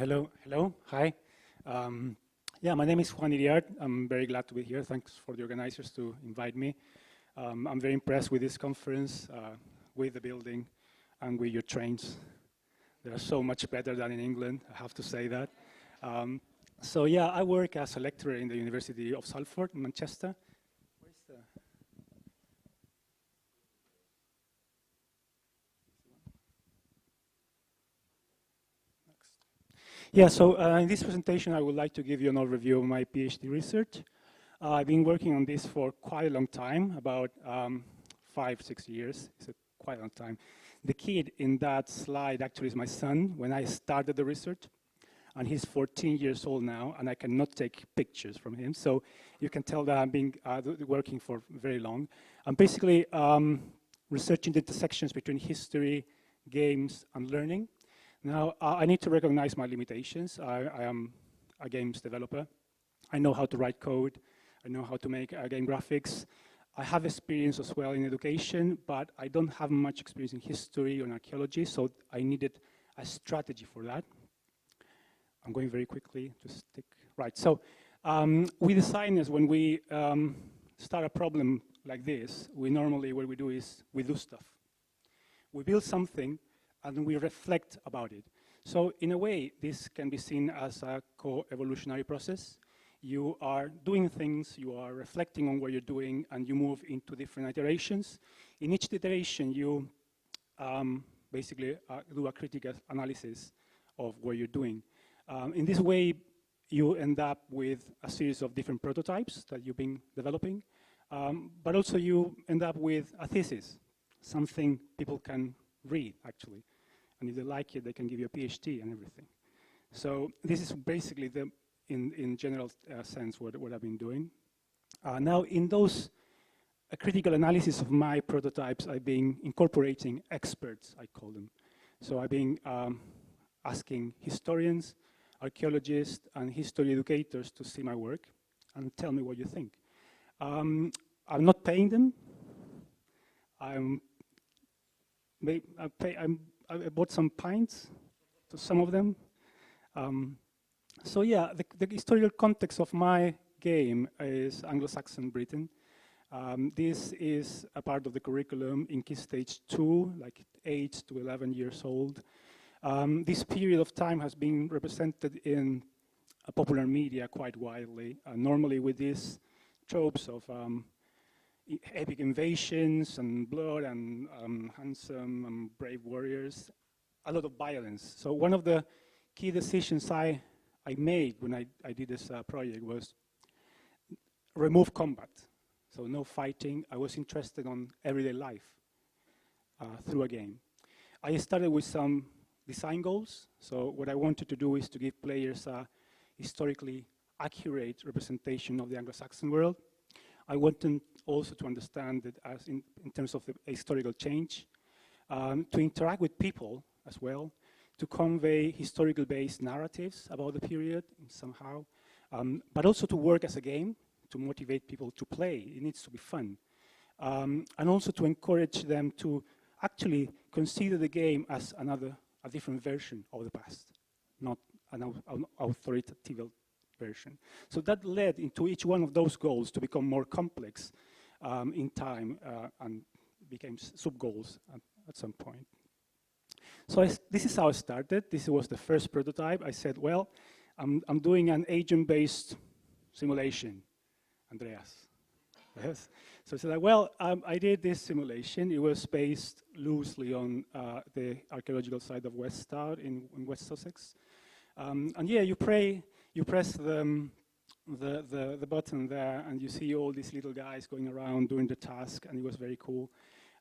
Hello, hi. Yeah, my name is Juan Hiriart. I'm very glad to be here. Thanks for the organizers to invite me. I'm very impressed with this conference, with the building, and with your trains. They are so much better than in England, I have to say that. So yeah, I work as a lecturer in the University of Salford in Manchester. Where's the Yeah, so in this presentation, I would like to give you an overview of my PhD research. I've been working on this for quite a long time, about 5-6 years. It's a quite a long time. The kid in that slide actually is my son when I started the research, and he's 14 years old now, and I cannot take pictures from him. So you can tell that I've been working for very long. I'm basically researching the intersections between history, games, and learning. Now, I need to recognize my limitations. I am a games developer. I know how to write code. I know how to make game graphics. I have experience as well in education, but I don't have much experience in history or archaeology, so I needed a strategy for that. I'm going very quickly to stick. Right, so we designers, when we start a problem like this, normally what we do is we do stuff. We build something, and we reflect about it. So in a way, this can be seen as a co-evolutionary process. You are doing things, you are reflecting on what you're doing, and you move into different iterations. In each iteration, you basically do a critical analysis of what you're doing. In this way, you end up with a series of different prototypes that you've been developing, but also you end up with a thesis, something people can read, actually. And if they like it, they can give you a PhD and everything. So this is basically, in general sense, what I've been doing. Now, in those critical analysis of my prototypes, I've been incorporating experts, I call them. So I've been asking historians, archaeologists, and history educators to see my work and tell me what you think. I'm not paying them. I bought some pints to some of them. So yeah, the historical context of my game is Anglo-Saxon Britain. This is a part of the curriculum in Key Stage 2, like 8 to 11 years old. This period of time has been represented in popular media quite widely, normally with these tropes of epic invasions and blood and handsome and brave warriors, a lot of violence. So one of the key decisions I made when I did this project was remove combat. So no fighting. I was interested on everyday life through a game. I started with some design goals. So what I wanted to do is to give players a historically accurate representation of the Anglo-Saxon world. I wanted also to understand it as in terms of the historical change, to interact with people as well, to convey historical-based narratives about the period somehow, but also to work as a game, to motivate people to play. It needs to be fun. And also to encourage them to actually consider the game as a different version of the past, not an authoritative version. So that led into each one of those goals to become more complex in time and became sub-goals at some point. So this is how I started. This was the first prototype. I said, well, I'm doing an agent-based simulation, Andreas. Yes. So I said, well, I did this simulation. It was based loosely on the archaeological site of West Stout in West Sussex. And yeah, you press the button there, and you see all these little guys going around doing the task, and it was very cool.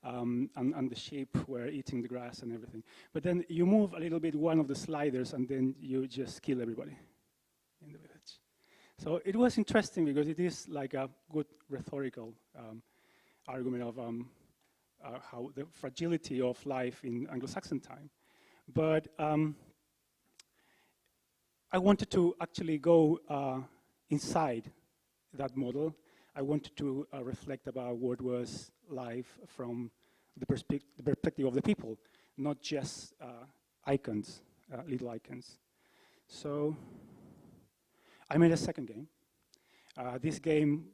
And the sheep were eating the grass and everything. But then you move a little bit one of the sliders, and then you just kill everybody in the village. So it was interesting because it is like a good rhetorical argument of how the fragility of life in Anglo-Saxon time. But I wanted to actually go inside that model. I wanted to reflect about what was life from the perspective of the people, not just icons, little icons. So I made a second game. This game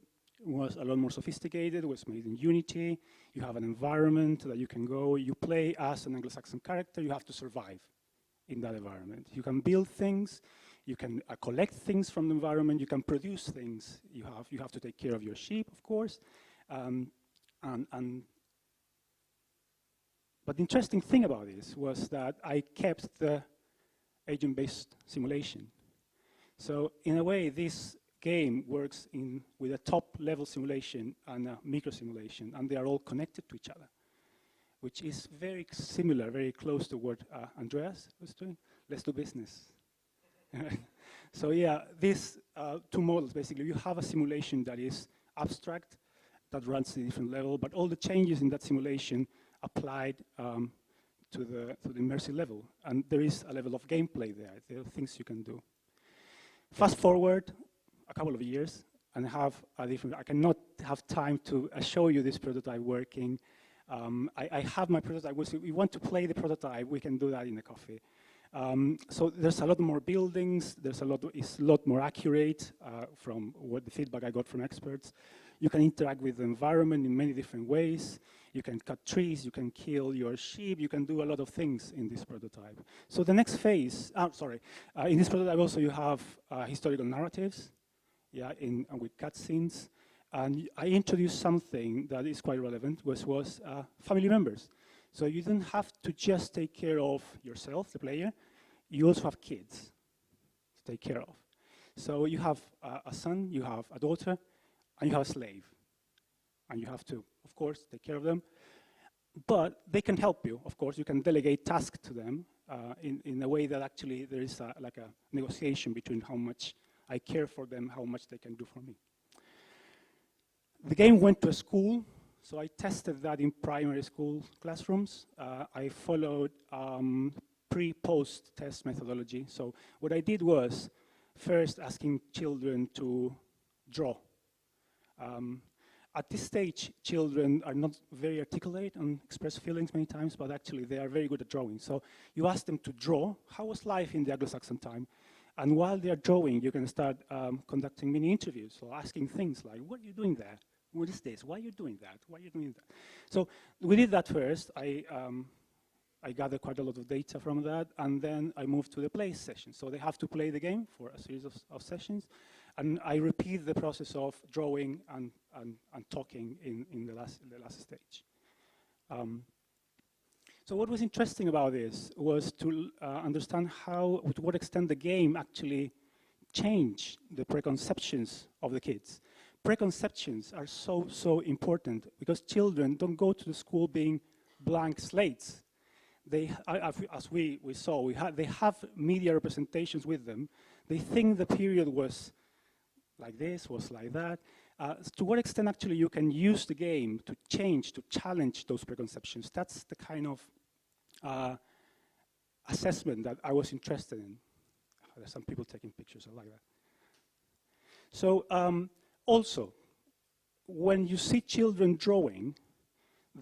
was a lot more sophisticated. It was made in Unity. You have an environment that you can go. You play as an Anglo-Saxon character. You have to survive in that environment. You can build things. You can collect things from the environment. You can produce things. You have to take care of your sheep, of course. But the interesting thing about this was that I kept the agent-based simulation. So in a way, this game works with a top-level simulation and a micro-simulation, and they are all connected to each other, which is very similar, very close to what Andreas was doing. Let's do business. So yeah, these two models, basically, you have a simulation that is abstract, that runs at a different level, but all the changes in that simulation applied to the immersive level. And there is a level of gameplay there. There are things you can do. Fast forward a couple of years, and I cannot have time to show you this prototype working. I have my prototype. If we want to play the prototype, we can do that in a coffee. So there's a lot more buildings. It's a lot more accurate from what the feedback I got from experts. You can interact with the environment in many different ways. You can cut trees, you can kill your sheep, you can do a lot of things in this prototype. So the next phase, in this prototype also you have historical narratives, with cutscenes. And I introduced something that is quite relevant, which was family members. So you don't have to just take care of yourself, the player, you also have kids to take care of. So you have a son, you have a daughter, and you have a slave. And you have to, of course, take care of them. But they can help you, of course. You can delegate tasks to them in a way that actually there is like a negotiation between how much I care for them, how much they can do for me. The game went to a school, so I tested that in primary school classrooms. I followed pre-post test methodology. So what I did was first asking children to draw. At this stage, children are not very articulate and express feelings many times, but actually they are very good at drawing. So you ask them to draw, how was life in the Anglo-Saxon time? And while they are drawing, you can start conducting mini interviews, so asking things like, what are you doing there? What is this? Why are you doing that? Why are you doing that? So we did that first. I gathered quite a lot of data from that, and then I moved to the play session. So they have to play the game for a series of sessions. And I repeat the process of drawing and talking in the last stage. So what was interesting about this was to understand to what extent the game actually changed the preconceptions of the kids. Preconceptions are so important because children don't go to the school being blank slates. They, as we saw, they have media representations with them. They think the period was like this, was like that. To what extent actually you can use the game to change, to challenge those preconceptions? That's the kind of assessment that I was interested in. There's some people taking pictures, I like that. So also, when you see children drawing,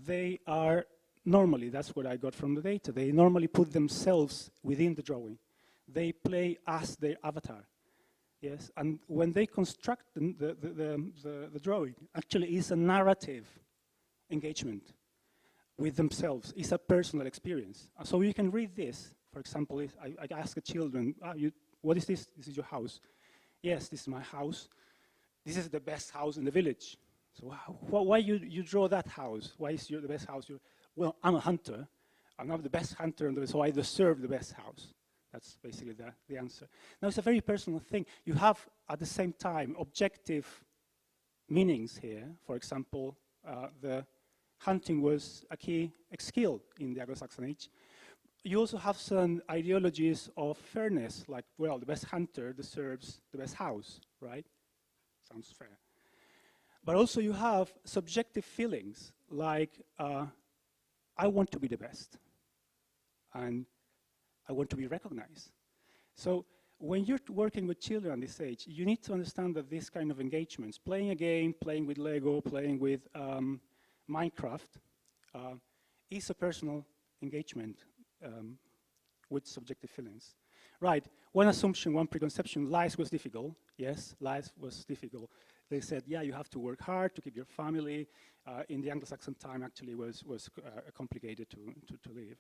they are normally, that's what I got from the data, they normally put themselves within the drawing. They play as their avatar. Yes, and when they construct the drawing, actually is a narrative engagement with themselves. It's a personal experience. So you can read this. For example, I ask the children, what is this? This is your house. Yes, this is my house. This is the best house in the village. So why you draw that house? Why is the best house? Well, I'm a hunter. I'm not the best hunter, so I deserve the best house. That's basically the answer. Now, it's a very personal thing. You have, at the same time, objective meanings here. For example, the hunting was a key skill in the Anglo-Saxon age. You also have some ideologies of fairness, like, well, the best hunter deserves the best house, right? Sounds fair. But also you have subjective feelings, like, I want to be the best. And I want to be recognized. So when you're working with children at this age, you need to understand that these kind of engagements, playing a game, playing with Lego, playing with Minecraft, is a personal engagement with subjective feelings. Right, one assumption, one preconception, lies was difficult. Yes, lies was difficult. They said, yeah, you have to work hard to keep your family. In the Anglo-Saxon time, actually, was complicated to live.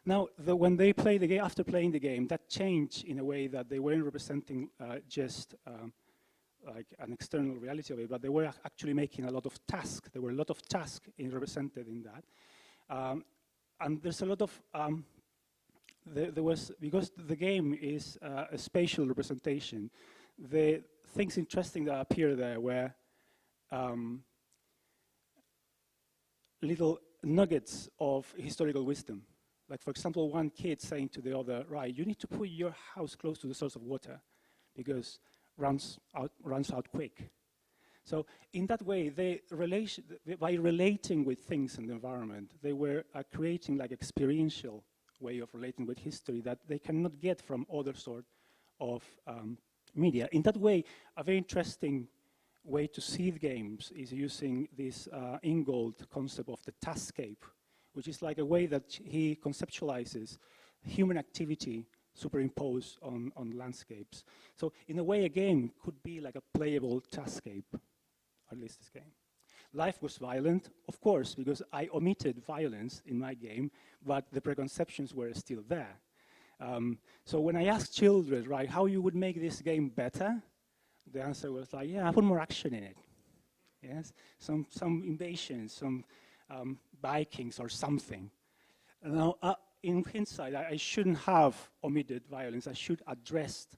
Now, when they play the game, after playing the game, that changed in a way that they weren't representing just like an external reality of it, but they were actually making a lot of tasks. There were a lot of tasks represented in that. And there's a lot of, there was, because the game is a spatial representation, the things interesting that appear there were little nuggets of historical wisdom. Like, for example, one kid saying to the other, right, you need to put your house close to the source of water because runs out quick. So in that way, by relating with things in the environment, they were creating like experiential way of relating with history that they cannot get from other sort of media. In that way, a very interesting way to see the games is using this Ingold concept of the taskscape, which is like a way that he conceptualizes human activity superimposed on landscapes. So in a way, a game could be like a playable taskscape, at least this game. Life was violent, of course, because I omitted violence in my game, but the preconceptions were still there. So when I asked children, right, how you would make this game better, the answer was like, yeah, I put more action in it. Yes, some invasions, some Vikings or something. Now, in hindsight, I shouldn't have omitted violence. I should address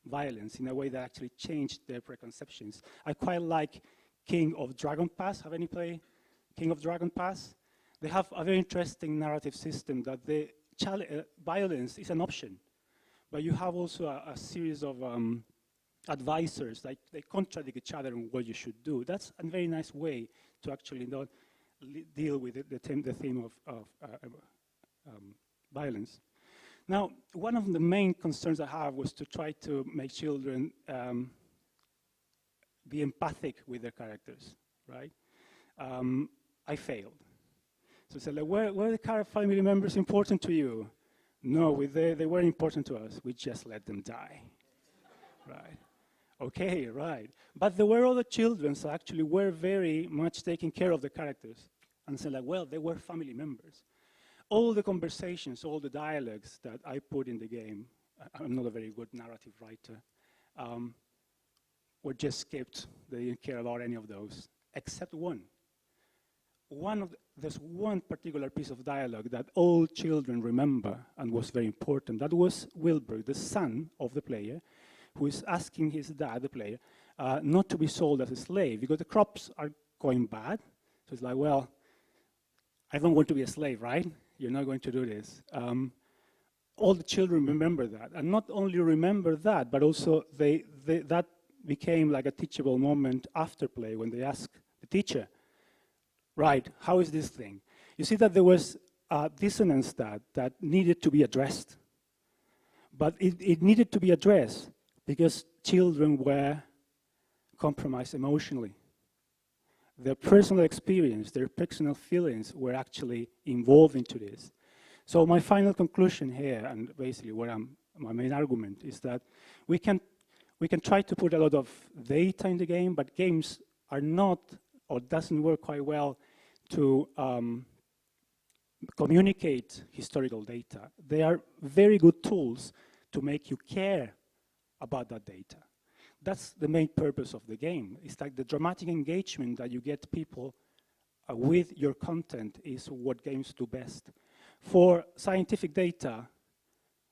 violence in a way that actually changed their preconceptions. I quite like King of Dragon Pass. Have any played King of Dragon Pass? They have a very interesting narrative system that the violence is an option, but you have also a series of advisors, like they contradict each other on what you should do. That's a very nice way to actually not deal with the theme of violence. Now, one of the main concerns I have was to try to make children be empathic with their characters, right? I failed. So I said, like, were the family members important to you? No, they weren't important to us. We just let them die, right? Okay, right. But there were other children who actually were very much taking care of the characters. And said, like, well, they were family members. All the conversations, all the dialogues that I put in the game, I'm not a very good narrative writer, were just skipped. They didn't care about any of those, except one. There's one particular piece of dialogue that all children remember and was very important. That was Wilbur, the son of the player, who is asking his dad, the player, not to be sold as a slave because the crops are going bad. So it's like, well, I don't want to be a slave, right? You're not going to do this. All the children remember that. And not only remember that, but also that became like a teachable moment after play when they ask the teacher, right, how is this thing? You see that there was a dissonance that needed to be addressed. But it needed to be addressed because children were compromised emotionally. Their personal experience, their personal feelings were actually involved into this. So my final conclusion here, and basically my main argument, is that we can try to put a lot of data in the game, but games are not, or doesn't work quite well to communicate historical data. They are very good tools to make you care about that data. That's the main purpose of the game. It's like the dramatic engagement that you get people with your content is what games do best. For scientific data,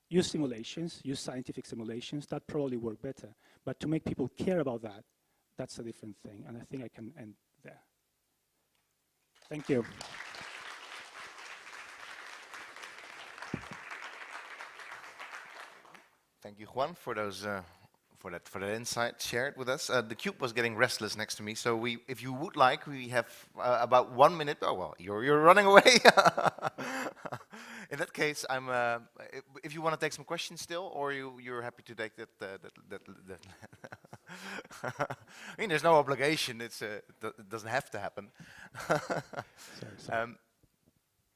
use simulations, use scientific simulations, that probably work better. But to make people care about that, that's a different thing. And I think I can end there. Thank you. Thank you, Juan, for those for that insight shared with us. The cube was getting restless next to me, so if you would like, we have about 1 minute. Oh well, you're running away. In that case, if you want to take some questions still, or you're happy to take that. I mean, there's no obligation. It doesn't have to happen. Sorry.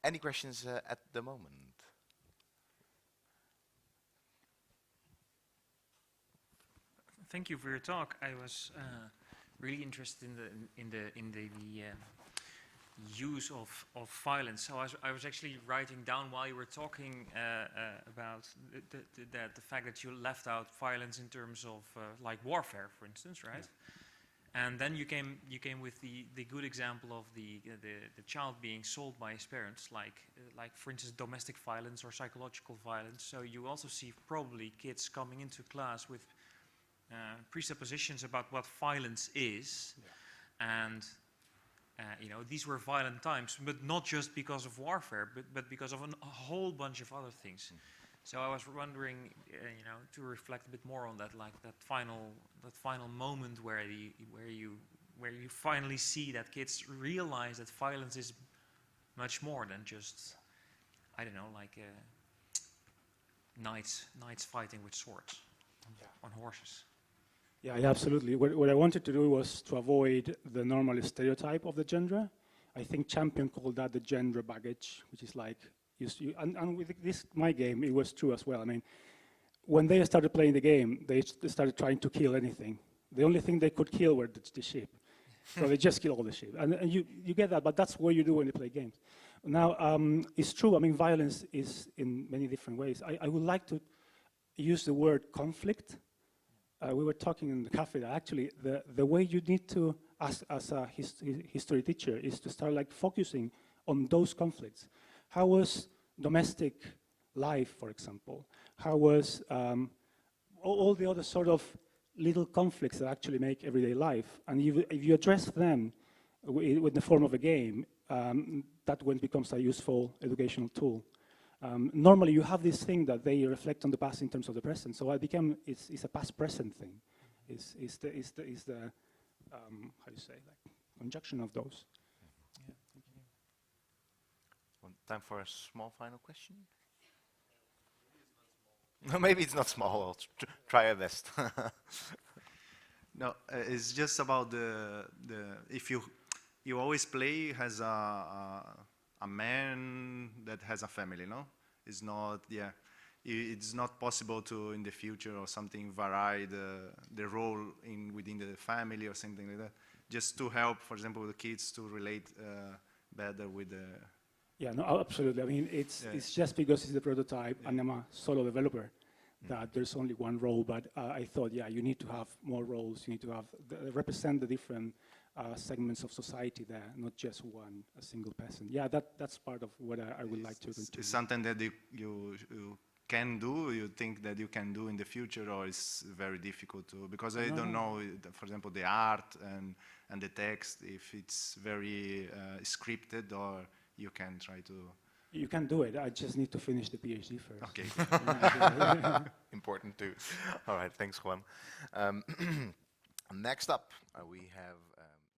Any questions at the moment? thank you for your talk. I was really interested in the use of violence. So I was actually writing down while you were talking about the fact that you left out violence in terms of like warfare, for instance, right? Yeah. And then you came with the good example of the child being sold by his parents, like for instance domestic violence or psychological violence. So you also see probably kids coming into class with presuppositions about what violence is, and you know, these were violent times, but not just because of warfare, but because of a whole bunch of other things. So I was wondering, you know, to reflect a bit more on that, like that final moment where you finally see that kids realize that violence is much more than just, I don't know, like knights fighting with swords on horses. Yeah, absolutely. What I wanted to do was to avoid the normal stereotype of the genre. I think Champion called that the genre baggage, which is like, and with this, my game, it was true as well. I mean, when they started playing the game, they started trying to kill anything. The only thing they could kill were the sheep. So they just kill all the sheep. And you get that, but that's what you do when you play games. Now, it's true, I mean, violence is in many different ways. I would like to use the word conflict. We were talking in the cafe that actually the way you need to, as a history teacher, is to start like focusing on those conflicts. How was domestic life, for example? How was all the other sort of little conflicts that actually make everyday life? And if you address them with the form of a game, that when becomes a useful educational tool. Normally, you have this thing that they reflect on the past in terms of the present. So it's a past-present thing. It's the how do you say, like conjunction of those. Yeah, thank you. Time for a small final question. No, maybe it's not small. I'll try our best. No, it's just about the if you always play as a man that has a family, no? It's not, it's not possible to in the future or something vary the role within the family or something like that, just to help, for example, the kids to relate better with the. Yeah, no, absolutely. I mean, it's just because it's the prototype and I'm a solo developer that there's only one role. But I thought, you need to have more roles. You need to have represent the different segments of society there, not just a single person. Yeah, that's part of what I would like to continue. It's something that you can do, you think that you can do in the future, or it's very difficult to, because I don't know, for example, the art and the text, if it's very scripted, or you can try to. You can do it. I just need to finish the Ph.D. first. Okay. Important too. All right, thanks, Juan. Next up, we have